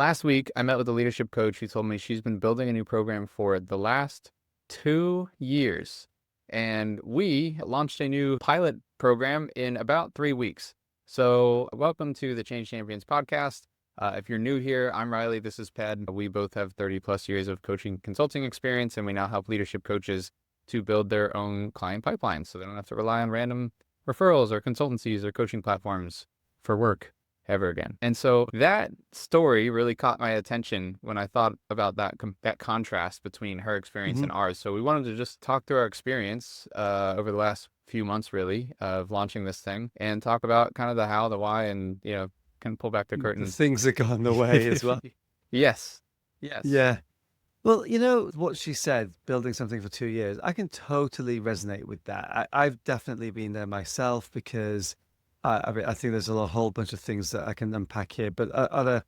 last week I met with a leadership coach who told me she's been building a new program for the last 2 years. And we launched a new pilot program in about 3 weeks. So welcome to the Change Champions podcast. If you're new here, I'm Riley. This is Ped. We both have 30 plus years of coaching consulting experience, and we now help leadership coaches to build their own client pipelines so they don't have to rely on random referrals or consultancies or coaching platforms for work ever again. And so that story really caught my attention when I thought about that contrast between her experience and ours. So we wanted to just talk through our experience over the last few months, really, of launching this thing, and talk about kind of the how, the why, and can pull back the curtain. The things that got in the way as well. Yes. Yeah. Well, you know what she said, building something for 2 years, I can totally resonate with that. I've definitely been there myself because I think there's a whole bunch of things that I can unpack here. But at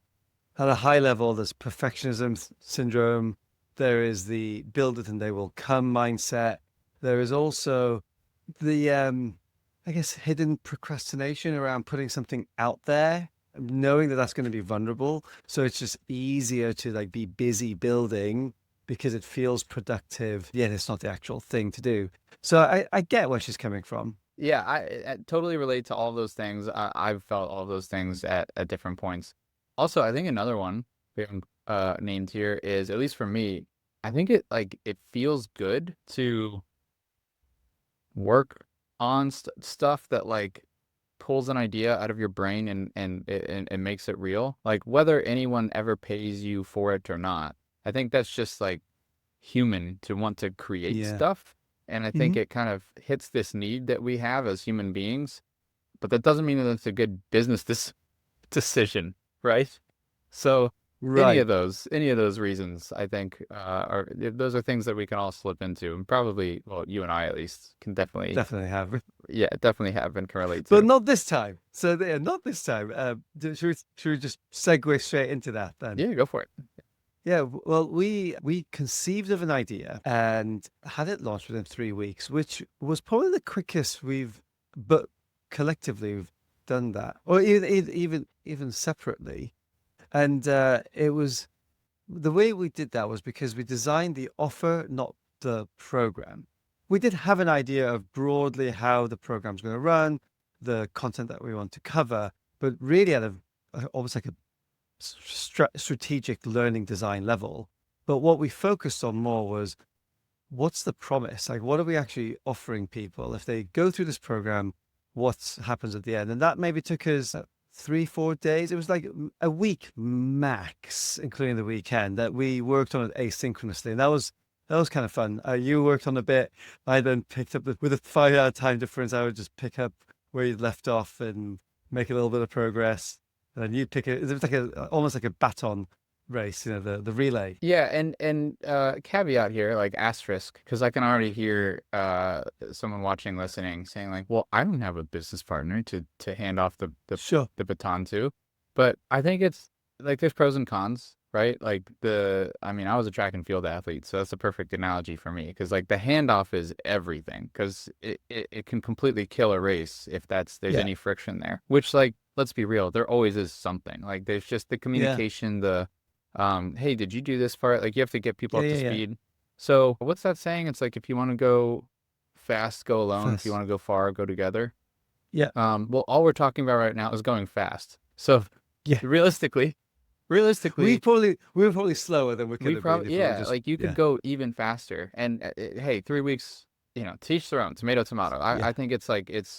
a high level, there's perfectionism syndrome. There is the build it and they will come mindset. There is also the, I guess, hidden procrastination around putting something out there, knowing that that's going to be vulnerable. So it's just easier to like be busy building because it feels productive, yet it's not the actual thing to do. So I get where she's coming from. Yeah, I totally relate to all of those things. I've felt all of those things at different points. Also, I think another one we haven't named here is, at least for me, I think it feels good to work on stuff that like pulls an idea out of your brain and it makes it real. Like whether anyone ever pays you for it or not, I think that's just like human to want to create Yeah. stuff. And I think it kind of hits this need that we have as human beings, but that doesn't mean that it's a good business decision, right? So any Right. of those reasons, I think, those are things that we can all slip into, and probably, well, you and I at least can definitely, Definitely have. yeah, definitely have and can relate But to. not this time. So yeah, not this time. Should we just segue straight into that then? Yeah, go for it. Yeah, well, we conceived of an idea and had it launched within 3 weeks, which was probably the quickest but collectively we've done that, or even separately. And it was the way we did that was because we designed the offer, not the program. We did have an idea of broadly how the program's going to run, the content that we want to cover, but really at almost like a strategic learning design level. But what we focused on more was what's the promise? Like, what are we actually offering people? If they go through this program, what happens at the end? And that maybe took us 3-4 days. It was like a week max, including the weekend, that we worked on it asynchronously. And that was kind of fun. You worked on a bit. I then picked up with a 5 hour time difference. I would just pick up where you'd left off and make a little bit of progress. And then you'd pick it. It was like almost like a baton race, the relay. Yeah, and caveat here, like asterisk, because I can already hear someone watching, listening, saying like, "Well, I don't have a business partner to hand off Sure. the baton to." But I think it's like there's pros and cons, right? Like I mean, I was a track and field athlete, so that's a perfect analogy for me, because like the handoff is everything, because it can completely kill a race if there's Yeah. any friction there. Which, like, let's be real, there always is something. Like there's just the Yeah. communication, hey, did you do this part? Like you have to get people Yeah. up to Yeah. Yeah. speed. So what's that saying? It's like, if you want to go fast, go alone. If you First. want to go far, go together. Yeah. Well, all we're talking about right now is going fast. So Yeah. realistically, We were probably slower than we could we have been probably, if we were yeah, just, like you could yeah. go even faster. And hey, 3 weeks, to each their own, tomato, tomato. I Yeah. think it's like, it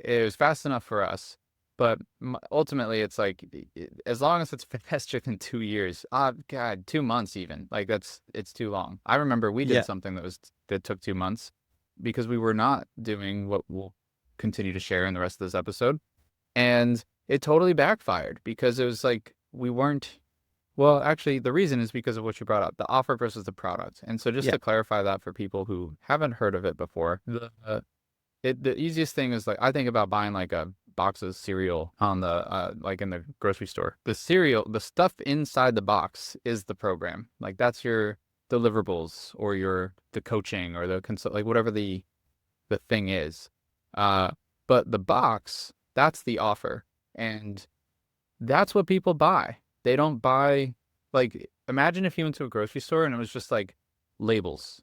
was fast enough for us. But ultimately, it's like, as long as it's faster than 2 years, God, 2 months even, like it's too long. I remember we did Yeah. something that took 2 months because we were not doing what we'll continue to share in the rest of this episode. And it totally backfired because it was like, we weren't, well, actually, the reason is because of what you brought up, the offer versus the product. And so just Yeah. to clarify that for people who haven't heard of it before, the easiest thing is, like, I think about buying like a box of cereal on the like in the grocery store. The cereal, the stuff inside the box is the program. Like that's your deliverables or the coaching or the consult, like whatever the thing is. But the box, that's the offer, and that's what people buy. They don't buy, like, imagine if you went to a grocery store and it was just like labels.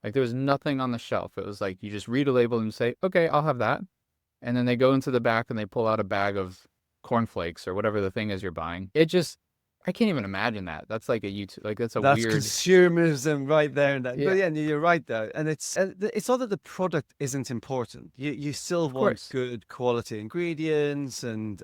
Like there was nothing on the shelf. It was like you just read a label and say, okay, I'll have that. And then they go into the back and they pull out a bag of cornflakes or whatever the thing is you're buying. It just, I can't even imagine that. That's like a YouTube, like that's a That's weird, consumerism right there and then. But yeah, yeah, you're right though, and it's not that the product isn't important. You still of want course. good quality ingredients, and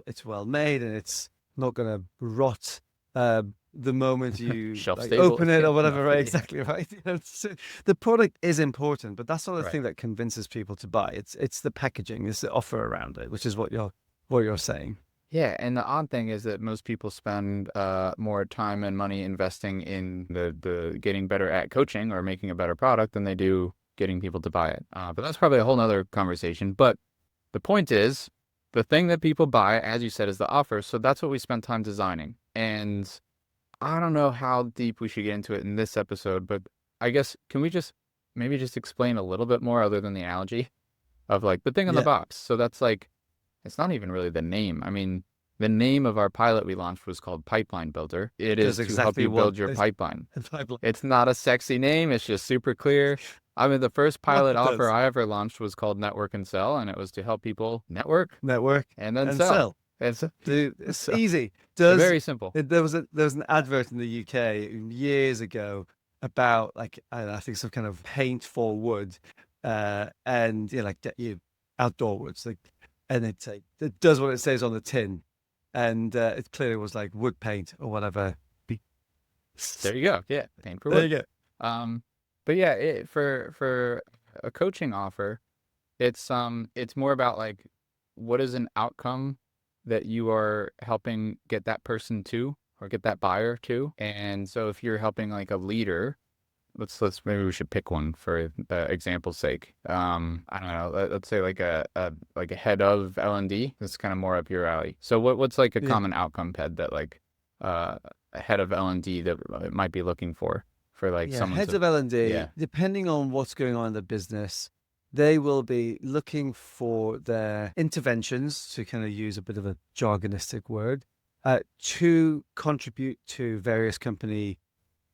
it's well made, and it's not gonna rot uh, the moment you Shelf like stable. open it Yeah, or no, whatever. Right? yeah, Exactly right. So the product is important, but that's not the right. thing that convinces people to buy. It's the packaging, it's the offer around it, which is what you're saying. Yeah, and the odd thing is that most people spend more time and money investing in the getting better at coaching or making a better product than they do getting people to buy it. But that's probably a whole nother conversation. But the point is, the thing that people buy, as you said, is the offer. So that's what we spent time designing. And I don't know how deep we should get into it in this episode, but I guess can we just maybe just explain a little bit more other than the analogy of like the thing on the Yeah, box. So that's like it's not even really the name. I mean, the name of our pilot we launched was called Pipeline Builder. It does is to help exactly you what build your is pipeline. what It's not a sexy name. It's just super clear. I mean, the first pilot it offer does. I ever launched was called Network and Sell, and it was to help people network Network and then and sell. sell. It's Dude, it's so easy. Does very simple. there was an advert in the UK years ago about like I think some kind of paint for wood, and like you outdoor woods, like, and it does what it says on the tin, and it clearly was like wood paint or whatever. There you go. Yeah, paint for There wood. you go. Um, but yeah, for a coaching offer, it's more about like what is an outcome that you are helping get that person to or get that buyer to. And so if you're helping like a leader, let's maybe we should pick one for the example's sake. I don't know. Let's say like a head of L&D. That's kind of more up your alley. So what's like a Yeah. common outcome, Ped, that like a head of L&D that might be looking for like Yeah, someone heads to, of L&D, yeah. depending on what's going on in the business, they will be looking for their interventions, to kind of use a bit of a jargonistic word, to contribute to various company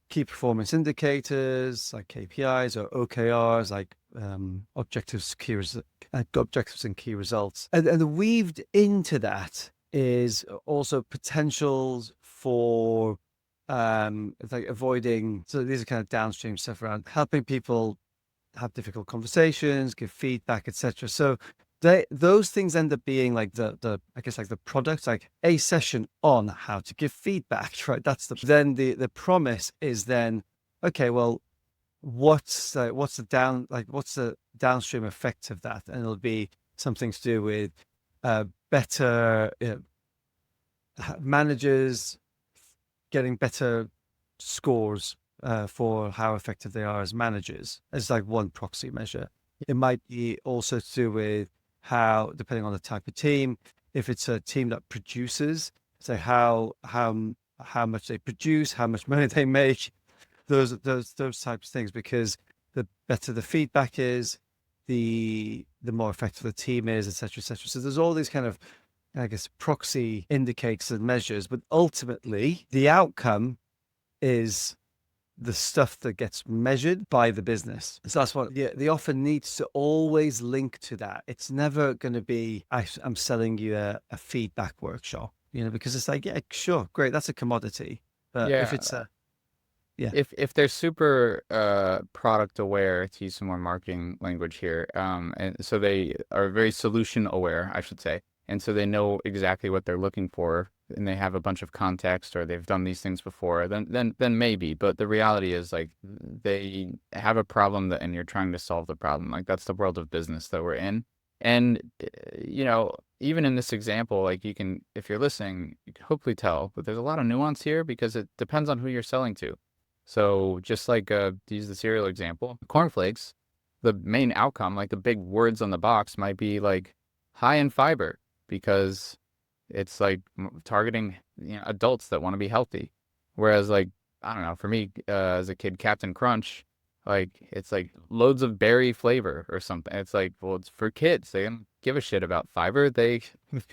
key performance indicators like KPIs or OKRs, like objectives and key results. And weaved into that is also potentials for it's like avoiding. So these are kind of downstream stuff around helping people have difficult conversations, give feedback, etc. So those things end up being like the I guess like the product, like a session on how to give feedback, right? That's the promise is then, okay, well, what's the downstream effect of that? And it'll be something to do with better managers getting better scores for how effective they are as managers. It's like one proxy measure. It might be also to do with how, depending on the type of team, if it's a team that produces, so how much they produce, how much money they make, those types of things. Because the better the feedback is, the more effective the team is, etc., etc. So there's all these kind of, I guess, proxy indicators and measures, but ultimately the outcome is the stuff that gets measured by the business. So that's what the offer needs to always link to that. It's never going to be, I'm selling you a feedback workshop, because it's like, yeah, sure, great, that's a commodity. But if Yeah. it's yeah, If they're super product aware, to use some more marketing language here, and so they are very solution aware, I should say, and so they know exactly what they're looking for, and they have a bunch of context, or they've done these things before, then maybe. But the reality is like they have a problem that, and you're trying to solve the problem. Like that's the world of business that we're in, and even in this example, like you can, if you're listening, you can hopefully tell, but there's a lot of nuance here because it depends on who you're selling to. So just like to use the cereal example, cornflakes, the main outcome, like the big words on the box, might be like high in fiber because it's like targeting adults that want to be healthy. Whereas like I don't know, for me as a kid, Captain Crunch, like it's like loads of berry flavor or something. It's like, well, it's for kids. They don't give a shit about fiber. They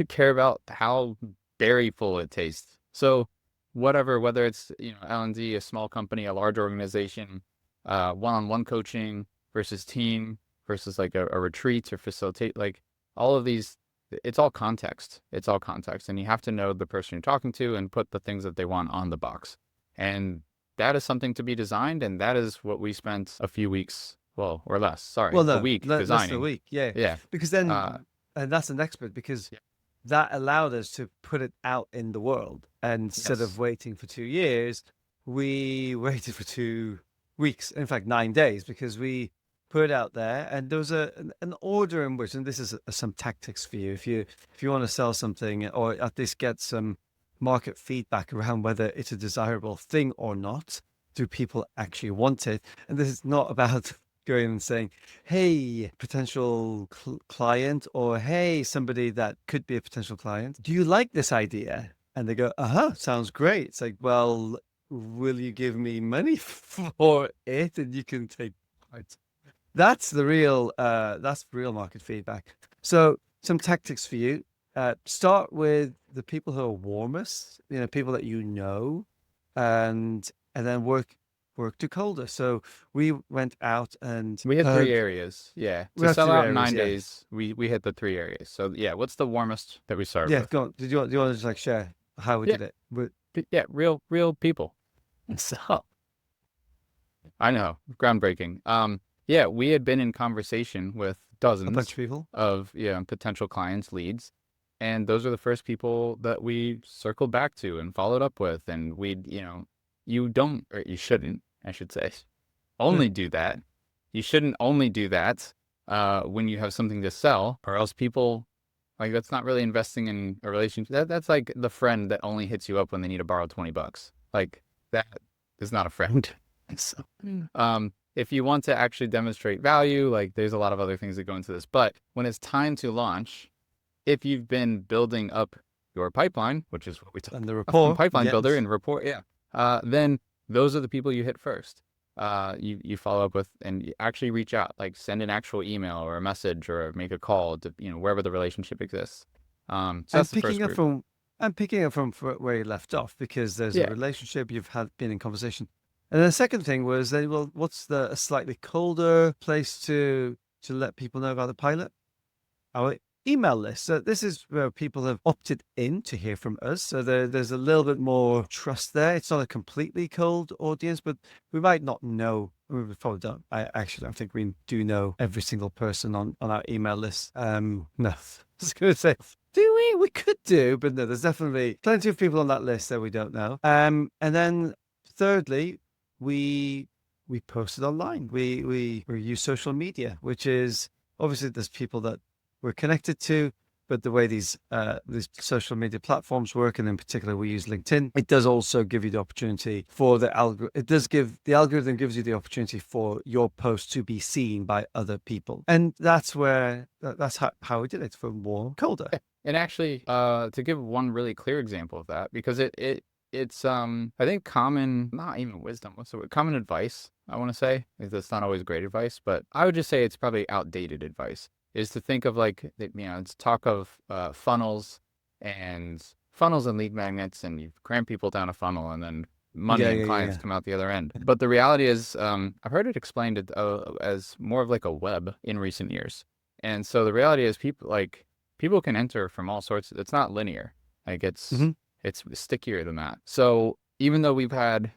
care about how berry full it tastes. So whether it's, L&D, a small company, a large organization, one-on-one coaching versus team versus like a retreat or facilitate, like all of these, it's all context. It's all context. And you have to know the person you're talking to and put the things that they want on the box. And that is something to be designed. And that is what we spent a few weeks, well, or less, sorry, Well, a no, week less than a designing. week. Yeah. Yeah. Because Uh, then, and that's an expert because yeah. that allowed us to put it out in the world. And instead of Yes. waiting for 2 years, we waited for 2 weeks, in fact, 9 days, because we put it out there. And there was an order in which, and this is some tactics for you, if you want to sell something or at least get some market feedback around whether it's a desirable thing or not. Do people actually want it? And this is not about going and saying, hey, potential client, or hey, somebody that could be a potential client, do you like this idea? And they go, sounds great. It's like, well, will you give me money for it? And you can take part. That's that's real market feedback. So some tactics for you. Start with the people who are warmest, people that you know, and then work to colder. So we went out and We hit 3 areas. Yeah. we To have sell three out in areas. 9 days, we hit the 3 areas. So yeah, what's the warmest that we started Yeah, with? go on. Do you want to just like share how we Yeah. did it? Yeah. Real people. So I know, groundbreaking. Yeah, we had been in conversation with A bunch dozens of people. of potential clients, leads, and those are the first people that we circled back to and followed up with. And you don't, or you shouldn't, I should say, only do that. You shouldn't only do that when you have something to sell, or else people like that's not really investing in a relationship. That's like the friend that only hits you up when they need to borrow $20. Like that is not a friend. So, if you want to actually demonstrate value, like there's a lot of other things that go into this. But when it's time to launch, if you've been building up your pipeline, which is what we talk And the about from rapport. Pipeline Builder Yes. and Report, yeah, then those are the people you hit first. You follow up with and you actually reach out, like send an actual email or a message or make a call to wherever the relationship exists. So that's And the first group. picking up from where you left off, because there's a Yeah, relationship, you've been in conversation. And the second thing was then, well, what's a slightly colder place to let people know about the pilot? Our email list. So this is where people have opted in to hear from us. So there's a little bit more trust there. It's not a completely cold audience, but we might not know. We probably don't. I actually don't think we do know every single person on our email list. No, I was going to say, do we? We could do, but no, there's definitely plenty of people on that list that we don't know. And then thirdly, we posted online. We use social media, which is obviously there's people that we're connected to, but the way these social media platforms work, and in particular we use LinkedIn, it does also give you the opportunity for the algorithm. It does give the algorithm gives you the opportunity for your post to be seen by other people, and that's how we did it for warm colder. and actually, to give one really clear example of that, because it's I think common, not even wisdom, what's the word? Common advice, I want to say. That's not always great advice, but I would just say it's probably outdated advice. Is to think of like it's talk of and funnels and lead magnets, and you cram people down a funnel, and then money Yeah, and yeah, yeah, clients yeah. come out the other end. But the reality is, I've heard it explained as more of like a web in recent years. And so the reality is, people can enter from all sorts. It's not linear. Like Hmm. it's stickier than that. So even though we've had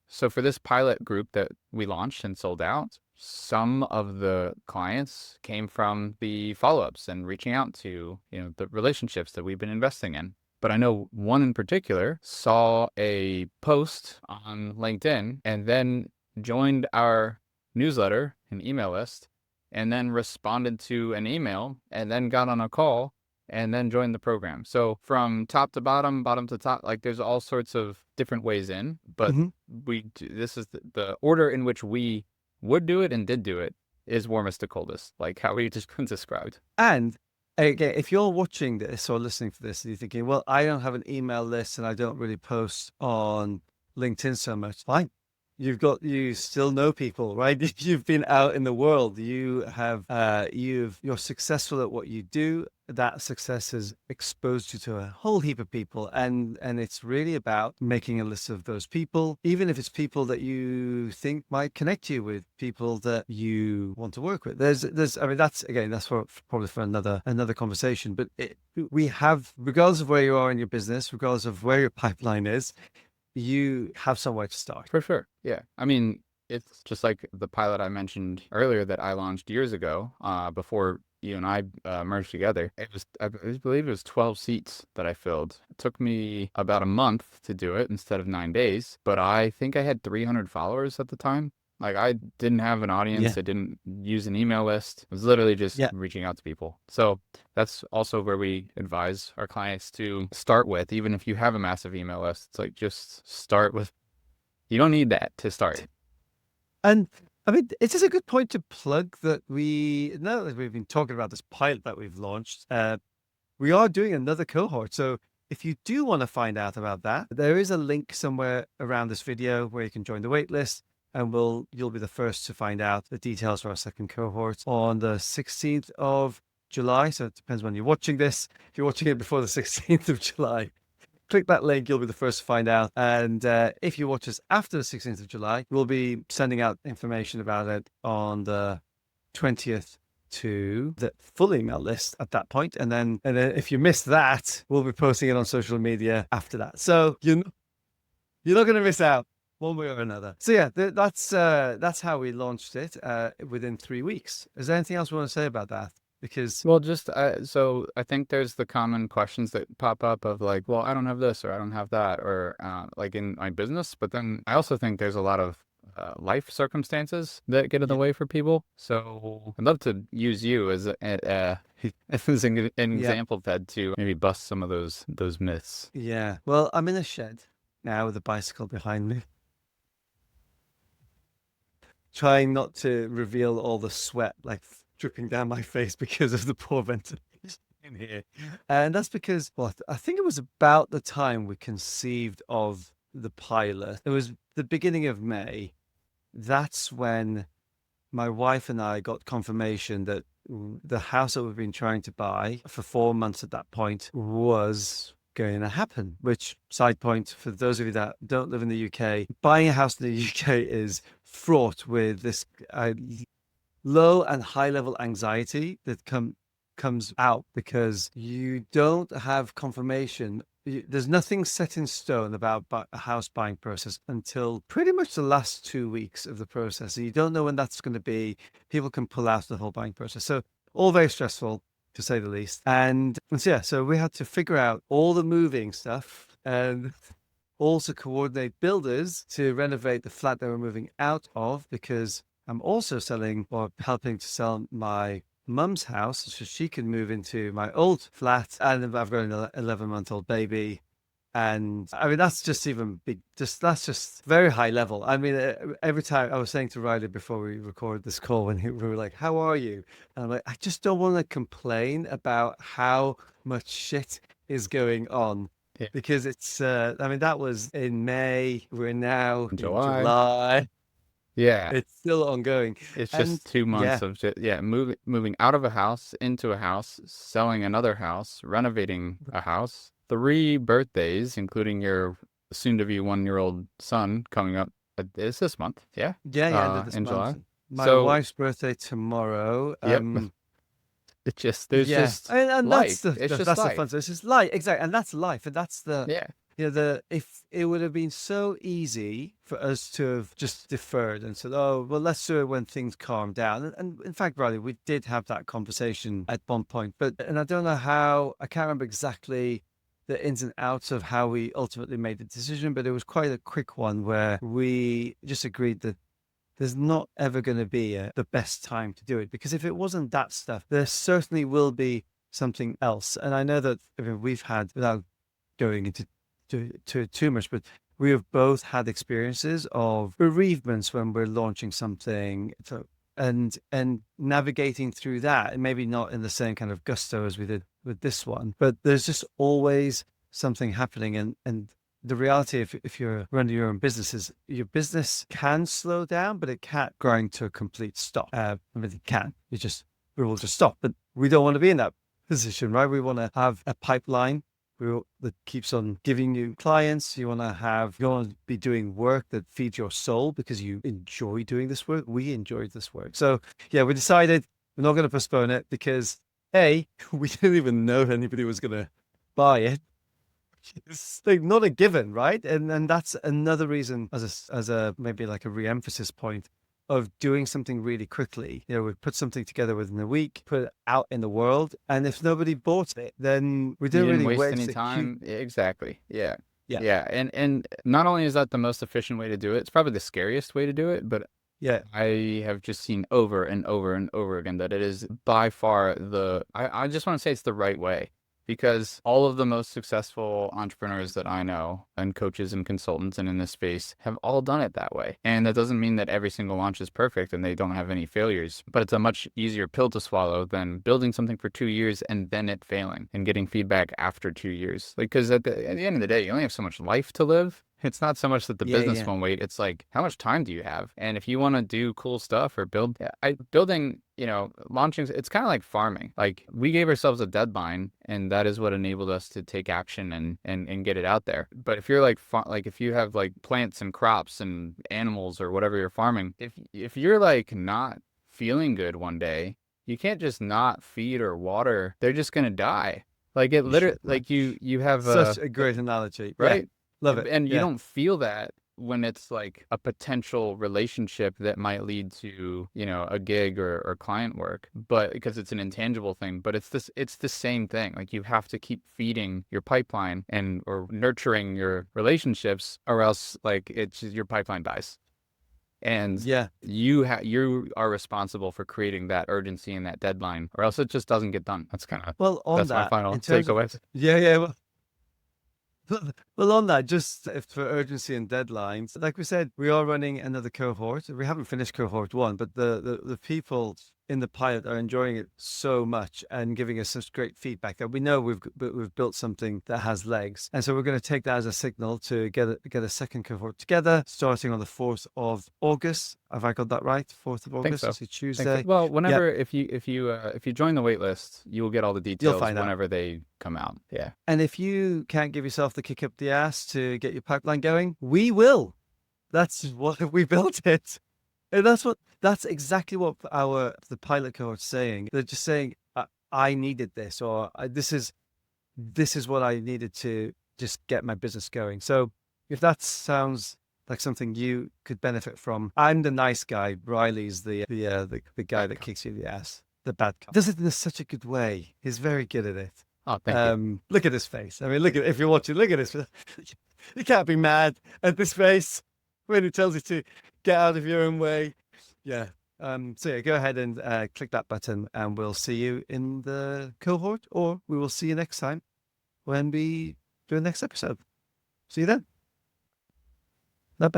so for this pilot group that we launched and sold out, some of the clients came from the follow-ups and reaching out to, the relationships that we've been investing in. But I know one in particular saw a post on LinkedIn and then joined our newsletter and email list and then responded to an email and then got on a call and then joined the program. So from top to bottom, bottom to top, like there's all sorts of different ways in, but Hmm. this is the order in which we would do it and did do it is warmest to coldest, like how we just described. And again, if you're watching this or listening to this and you're thinking, well, I don't have an email list and I don't really post on LinkedIn so much, fine. you still know people, right? You've been out in the world. You're successful at what you do. That success has exposed you to a whole heap of people, and it's really about making a list of those people, even if it's people that you think might connect you with people that you want to work with. I mean, that's for probably for another conversation. But we have, regardless of where you are in your business, regardless of where your pipeline is, you have somewhere to start. For sure. Yeah. I mean, it's just like the pilot I mentioned earlier that I launched years ago, before you and I merged together. I believe it was 12 seats that I filled. It took me about a month to do it instead of 9 days, but I think I had 300 followers at the time. Like, I didn't have an audience. Yeah. I didn't use an email list. It was literally just Yeah. reaching out to people. So that's also where we advise our clients to start with, even if you have a massive email list. It's like, just start with, you don't need that to start. And I mean, it is a good point to plug that now that we've been talking about this pilot that we've launched, we are doing another cohort. So if you do want to find out about that, there is a link somewhere around this video where you can join the wait list, and you'll be the first to find out the details for our second cohort on the 16th of July. So it depends when you're watching this. If you're watching it before the 16th of July, click that link. You'll be the first to find out. And if you watch us after the 16th of July, we'll be sending out information about it on the 20th to the full email list at that point. And then if you miss that, we'll be posting it on social media after that. So you're not going to miss out one way or another. So yeah, that's how we launched it within 3 weeks. Is there anything else we want to say about that? Because Well, just so I think there's the common questions that pop up of like, well, I don't have this or I don't have that, or like in my business. But then I also think there's a lot of life circumstances that get in the yeah, way for people. So I'd love to use you as as an yeah, example, Ted, to maybe bust some of those myths. yeah. Well, I'm in a shed now with a bicycle behind me, trying not to reveal all the sweat like dripping down my face because of the poor ventilation in here. And that's because, well, I think it was about the time we conceived of the pilot. It was the beginning of May. That's when my wife and I got confirmation that the house that we've been trying to buy for 4 months at that point was going to happen. Which, side point, for those of you that don't live in the UK, buying a house in the UK is fraught with this low and high level anxiety that comes out because you don't have confirmation. There's nothing set in stone about a house buying process until pretty much the last 2 weeks of the process. So you don't know when that's going to be. People can pull out the whole buying process. So all very stressful, to say the least. And so, yeah, so we had to figure out all the moving stuff and also coordinate builders to renovate the flat that we're moving out of, because I'm also selling or helping to sell my mum's house so she can move into my old flat. And I've got an 11-month-old baby. And I mean, that's just even big, that's just very high level. I mean, every time I was saying to Ryder before we recorded this call, when we were like, how are you? And I'm like, I just don't want to complain about how much shit is going on, Yeah. because I mean, that was in May. We're now In in July. July. Yeah. It's still ongoing. It's And just 2 months yeah, of just, yeah, moving out of a house into a house, selling another house, renovating a house, 3 birthdays, including your soon-to-be 1-year-old son coming up. Is this month? Yeah, yeah, end of this in month. July. My So, wife's birthday tomorrow. yep, there's Yeah, just and that's life. It's just that's the fun. life. So it's just life, exactly, and that's life, and that's Yeah, if it would have been so easy for us to have just deferred and said, oh well, let's do it when things calm down. And in fact, Bradley, we did have that conversation at one point, and I don't know how. I can't remember exactly the ins and outs of how we ultimately made the decision, but it was quite a quick one where we just agreed that there's not ever going to be the best time to do it, because if it wasn't that stuff, there certainly will be something else. And I know that, I mean, we've had, without going into too much, but we have both had experiences of bereavements when we're launching something. So, and navigating through that, and maybe not in the same kind of gusto as we did with this one, but there's just always something happening, and the reality, if you're running your own business, is your business can slow down, but it can't grind to a complete stop. I mean, it can. We will just stop. But we don't want to be in that position, right? We want to have a pipeline that keeps on giving you clients. You want to be doing work that feeds your soul because you enjoy doing this work. We enjoyed this work. So yeah, we decided we're not going to postpone it because A, we didn't even know if anybody was going to buy it. It's like not a given, right? And that's another reason as a maybe like a re-emphasis point of doing something really quickly. You know, we put something together within a week, put it out in the world, and if nobody bought it, then we You didn't didn't really waste waste any a huge. time. Exactly. Yeah. Yeah, Yeah. And not only is that the most efficient way to do it, it's probably the scariest way to do it, but yeah, I have just seen over and over and over again that it is by far I just want to say it's the right way, because all of the most successful entrepreneurs that I know and coaches and consultants and in this space have all done it that way. And that doesn't mean that every single launch is perfect and they don't have any failures, but it's a much easier pill to swallow than building something for 2 years and then it failing and getting feedback after 2 years. Like, because at the end of the day, you only have so much life to live. It's not so much that the yeah, business yeah, won't wait. It's like, how much time do you have? And if you want to do cool stuff or building, launching, it's kind of like farming. Like, we gave ourselves a deadline, and that is what enabled us to take action and get it out there. But if you're like if you have like plants and crops and animals or whatever you're farming, if you're like not feeling good one day, you can't just not feed or water. They're just gonna die. Like, it you literally, should, man. like you have Such a great analogy. Yeah, right? love it. And you Yeah, don't feel that when it's like a potential relationship that might lead to, a gig or client work, but because it's an intangible thing, but it's the same thing. Like, you have to keep feeding your pipeline or nurturing your relationships, or else like your pipeline dies. And yeah. you are responsible for creating that urgency and that deadline, or else it just doesn't get done. Well, on That's my that, final in terms of takeaway. yeah, yeah. Well, on that, just for urgency and deadlines, like we said, we are running another cohort. We haven't finished cohort one, but the people in the pilot are enjoying it so much and giving us such great feedback that we know we've built something that has legs. And so we're going to take that as a signal to get a second cohort together, starting on the 4th of August. Have I got that right? 4th of Think August, so. it's a Tuesday. Well, Yeah, whenever if you join the wait list, you will get all the you'll details find out. whenever they come out. Yeah. And if you can't give yourself the kick up the ass to get your pipeline going, we will. That's what we built it. And that's exactly what the pilot cohort's saying. They're just saying, I needed this, or this is what I needed to just get my business going. So if that sounds like something you could benefit from, I'm the nice guy. Riley's the guy Bad that cop. kicks you in the ass, the bad cop. Does it in such a good way. He's very good at it. Oh, thank you. Look at his face. I mean, if you're watching, look at his face. You can't be mad at this face when he tells you to get out of your own way. Yeah. So yeah, go ahead and click that button, and we'll see you in the cohort, or we will see you next time when we do the next episode. See you then. Bye bye.